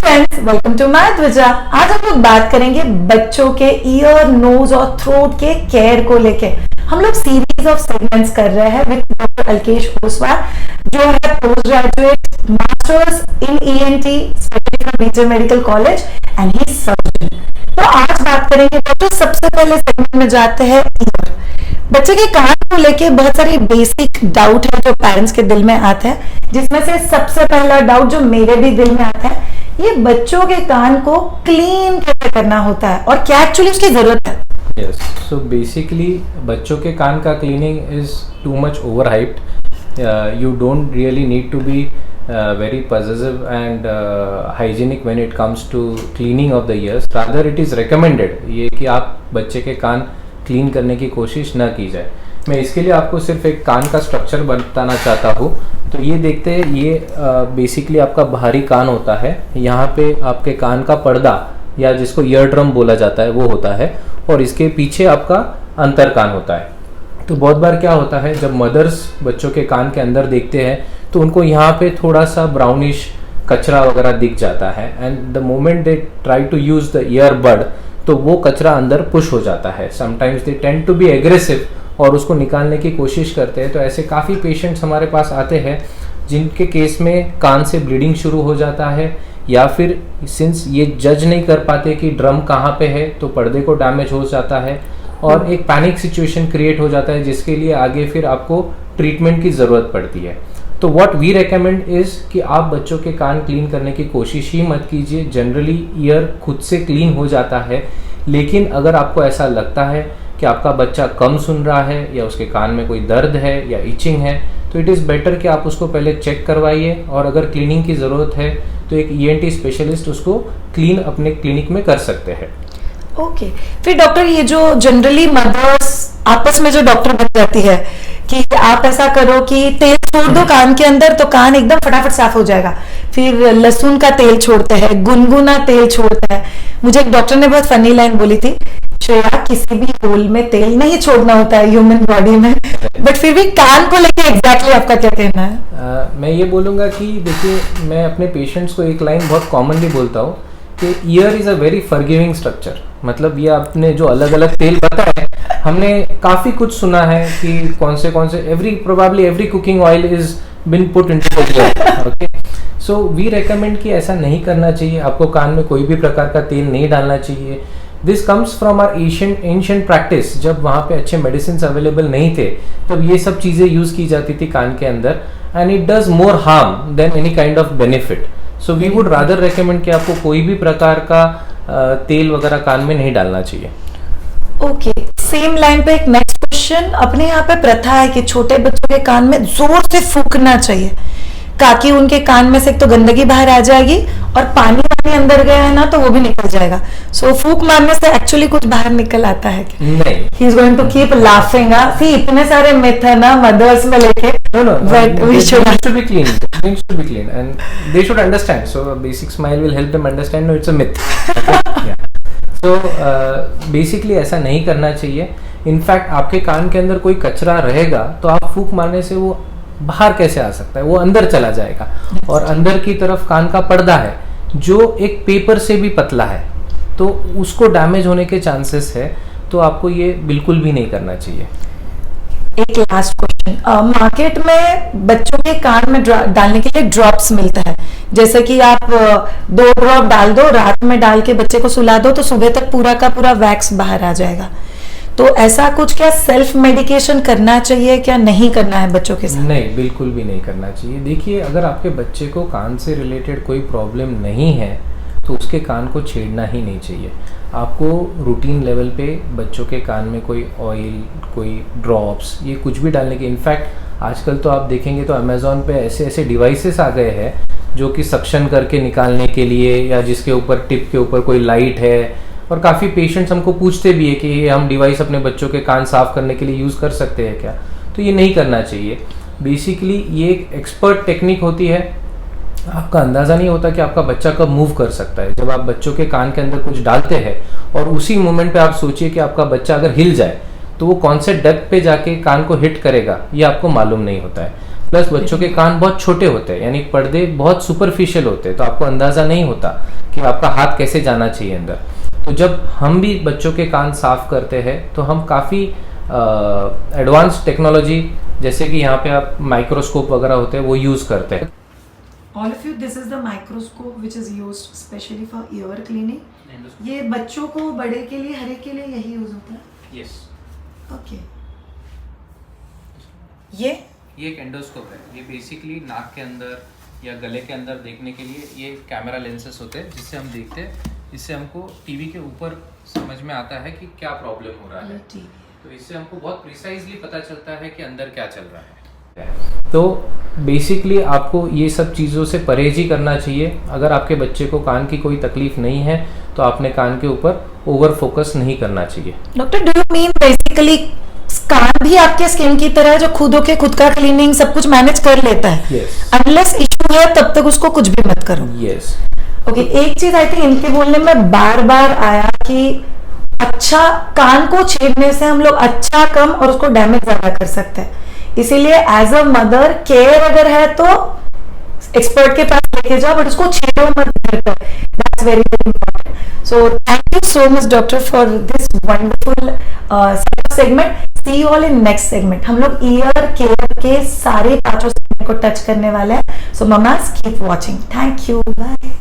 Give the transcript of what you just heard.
Friends, welcome to my त्वचा। आज हम लोग बात करेंगे बच्चों के ईयर, नोज और थ्रोट के केयर को लेके। हम लोग सीरीज ऑफ सेगमेंट्स कर रहे हैं विद डॉक्टर अल्केश ओसवाल, जो है post graduate masters in ENT specially from BJ medical college and he surgeon. तो आज बात करेंगे डॉक्टर, सबसे पहले सेगमेंट में जाते हैं ईयर। बच्चे के कान को लेके बहुत सारे बेसिक डाउट है जो पेरेंट्स के दिल में आते हैं, जिसमें से सबसे पहला डाउट जो मेरे भी दिल में आता है, ये बच्चों के कान को क्लीन कैसे करना होता है और क्या एक्चुअली उसकी जरूरत है। यस, सो बेसिकली बच्चों के कान का cleaning is too much over hyped. You don't really need to be very possessive and hygienic when it comes to cleaning of the ears. Rather it is recommended ये कि आप बच्चे के कान clean करने की कोशिश न की जाए. मैं इसके लिए आपको सिर्फ एक कान का स्ट्रक्चर बताना चाहता हूँ. तो ये देखते हैं, ये बेसिकली आपका बाहरी कान होता है. यहाँ पे आपके कान का पर्दा या जिसको ईयर ड्रम बोला जाता है वो होता है, और इसके पीछे आपका अंतर कान होता है. तो बहुत बार क्या होता है, जब मदर्स बच्चों के कान के अंदर देखते हैं तो उनको यहाँ पे थोड़ा सा ब्राउनिश कचरा वगैरह दिख जाता है, and the moment they try to use the ear bud तो वो कचरा अंदर पुश हो जाता है. Sometimes they tend to be aggressive और उसको निकालने की कोशिश करते हैं. तो ऐसे काफ़ी पेशेंट्स हमारे पास आते हैं जिनके केस में कान से ब्लीडिंग शुरू हो जाता है, या फिर सिंस ये जज नहीं कर पाते कि ड्रम कहाँ पे है तो पर्दे को डैमेज हो जाता है और एक पैनिक सिचुएशन क्रिएट हो जाता है, जिसके लिए आगे फिर आपको ट्रीटमेंट की ज़रूरत पड़ती है. तो व्हाट वी रेकमेंड इज़ कि आप बच्चों के कान क्लीन करने की कोशिश ही मत कीजिए. जनरली ईयर खुद से क्लीन हो जाता है, लेकिन अगर आपको ऐसा लगता है कि आपका बच्चा कम सुन रहा है या उसके कान में कोई दर्द है या इचिंग है, तो इट इज़ बेटर कि आप उसको पहले चेक करवाइए, और अगर क्लीनिंग की ज़रूरत है तो एक ईएनटी स्पेशलिस्ट उसको क्लीन अपने क्लिनिक में कर सकते हैं. ओके फिर डॉक्टर, ये जो जनरली मदर्स आपस में जो डॉक्टर बन जाती है कि आप ऐसा करो कि तेल छोड़ दो कान के अंदर तो कान एकदम फटाफट साफ हो जाएगा, फिर लहसुन का तेल छोड़ते हैं, गुनगुना तेल छोड़ते हैं. मुझे एक डॉक्टर ने बहुत फनी लाइन बोली थी, श्रेया किसी भी होल में तेल नहीं छोड़ना होता है ह्यूमन बॉडी में, बट फिर भी कान को लेके एग्जैक्टली आपका क्या कहना है? मैं ये बोलूँगा कि देखिए, मैं अपने पेशेंट्स को एक लाइन बहुत कॉमनली बोलता हूँ कि year is a very forgiving structure. मतलब ये आपने जो अलग अलग तेल बताया, हमने काफ़ी कुछ सुना है कि कौन से probably every cooking oil is been put into the ear. Okay, so we recommend कि ऐसा नहीं करना चाहिए. आपको कान में कोई भी प्रकार का तेल नहीं डालना चाहिए. This comes from our ancient practice. जब वहाँ पे अच्छे मेडिसिन अवेलेबल नहीं थे तब ये सब चीज़ें यूज़ की जाती थी कान के अंदर, and it does more harm than any kind of benefit. So we would rather recommend कि आपको कोई भी प्रकार का तेल वगैरह कान में नहीं डालना चाहिए. ओके, सेम लाइन पे एक नेक्स्ट क्वेश्चन. अपने यहाँ पे प्रथा है कि छोटे बच्चों के कान में जोर से फूंकना चाहिए, ताकि उनके कान में से एक तो गंदगी बाहर आ जाएगी और पानी अंदर गया है ना तो वो भी निकल जाएगा. सो फूंक मारने से एक्चुअली कुछ बाहर निकल आता है क्या? नहीं. He is going to keep laughing. See, इतने सारे मिथ है ना मदर्स में लेके. No. But we should be clean. Things should be clean, and they should understand. So a basic smile will help them understand. No, it's a myth. Yeah. So basically ऐसा नहीं करना चाहिए. In fact आपके कान के अंदर कोई कचरा रहेगा तो आप फूंक मारने से वो बाहर कैसे आ सकता है, वो अंदर चला जाएगा. और अंदर की तरफ कान का पर्दा है जो एक पेपर से भी पतला है, तो उसको डैमेज होने के चांसेस है. तो आपको ये बिल्कुल भी नहीं करना चाहिए. एक लास्ट क्वेश्चन. मार्केट में बच्चों के कान में डालने के लिए ड्रॉप्स मिलता है, जैसे कि आप 2 ड्रॉप डाल दो, रात में डाल के बच्चे को सुला दो तो सुबह तक पूरा का पूरा वैक्स बाहर आ जाएगा. तो ऐसा कुछ क्या सेल्फ मेडिकेशन करना चाहिए, क्या नहीं करना है बच्चों के साथ? नहीं, बिल्कुल भी नहीं करना चाहिए. देखिए, अगर आपके बच्चे को कान से रिलेटेड कोई प्रॉब्लम नहीं है तो उसके कान को छेड़ना ही नहीं चाहिए. आपको रूटीन लेवल पे बच्चों के कान में कोई ऑयल, कोई ड्रॉप्स, ये कुछ भी डालने की. इनफैक्ट आजकल तो आप देखेंगे तो अमेज़ॉन पे ऐसे ऐसे डिवाइसेस आ गए हैं जो कि सक्शन करके निकालने के लिए, या जिसके ऊपर टिप के ऊपर कोई लाइट है. और काफ़ी पेशेंट्स हमको पूछते भी है कि ये हम डिवाइस अपने बच्चों के कान साफ करने के लिए यूज़ कर सकते हैं क्या. तो ये नहीं करना चाहिए. बेसिकली ये एक एक्सपर्ट टेक्निक होती है. आपका अंदाज़ा नहीं होता कि आपका बच्चा कब मूव कर सकता है. जब आप बच्चों के कान के अंदर कुछ डालते हैं और उसी मोमेंट पे आप सोचिए कि आपका बच्चा अगर हिल जाए तो वो कौन से डेप्थ पे जाके कान को हिट करेगा, ये आपको मालूम नहीं होता है. प्लस बच्चों के कान बहुत छोटे होते हैं, यानी पर्दे बहुत सुपरफिशियल होते हैं, तो आपको अंदाजा नहीं होता कि आपका हाथ कैसे जाना चाहिए अंदर। तो जब हम भी बच्चों के कान साफ करते हैं तो हम काफ़ी एडवांस टेक्नोलॉजी, जैसे कि यहाँ पे आप माइक्रोस्कोप वगैरह होते हैं, वो यूज़ करते हैं। All of you, this is the microscope which is used specially for ear cleaning. ये बच्चों को, बड़े के लिए, हर एक के लिए यही यूज होता है। Yes, okay. ये एक एंडोस्कोप है। ये बेसिकली नाक के अंदर या गले के अंदर देखने के लिए ये कैमरा लेंसेस होते हैं, जिससे हम देखते हैं। इससे हमको टीवी के ऊपर समझ में आता है कि क्या प्रॉब्लम हो रहा है, तो इससे हमको बहुत प्रिसाइजली पता चलता है कि अंदर क्या चल रहा है। तो बेसिकली आपको ये सब चीज़ों से परहेज ही करना चाहिए। अगर आपके बच्चे को कान की कोई तकलीफ नहीं है तो आपने कान के ऊपर ओवर फोकस नहीं करना चाहिए। Doctor, do you mean basically कान भी आपके स्किन की तरह जो खुद का क्लीनिंग सब कुछ मैनेज कर लेता है? यस। अनलेस इशू है तब तक उसको कुछ भी मत करो। यस। ओके, एक चीज आई थिंक इनके बोलने में बार बार आया कि अच्छा, कान को छेड़ने से हम लोग अच्छा कम और उसको डैमेज ज्यादा कर सकते हैं। इसीलिए एज अ मदर केयर अगर है तो एक्सपर्ट के पास लेके जाओ, बट उसको छेड़ो मत। That's very very important. So thank you so much doctor for this wonderful segment. See you all in next segment. हम लोग ईयर केयर के सारे पांचों सेगमेंट को टच करने वाले हैं। So mamas keep watching. Thank you, bye.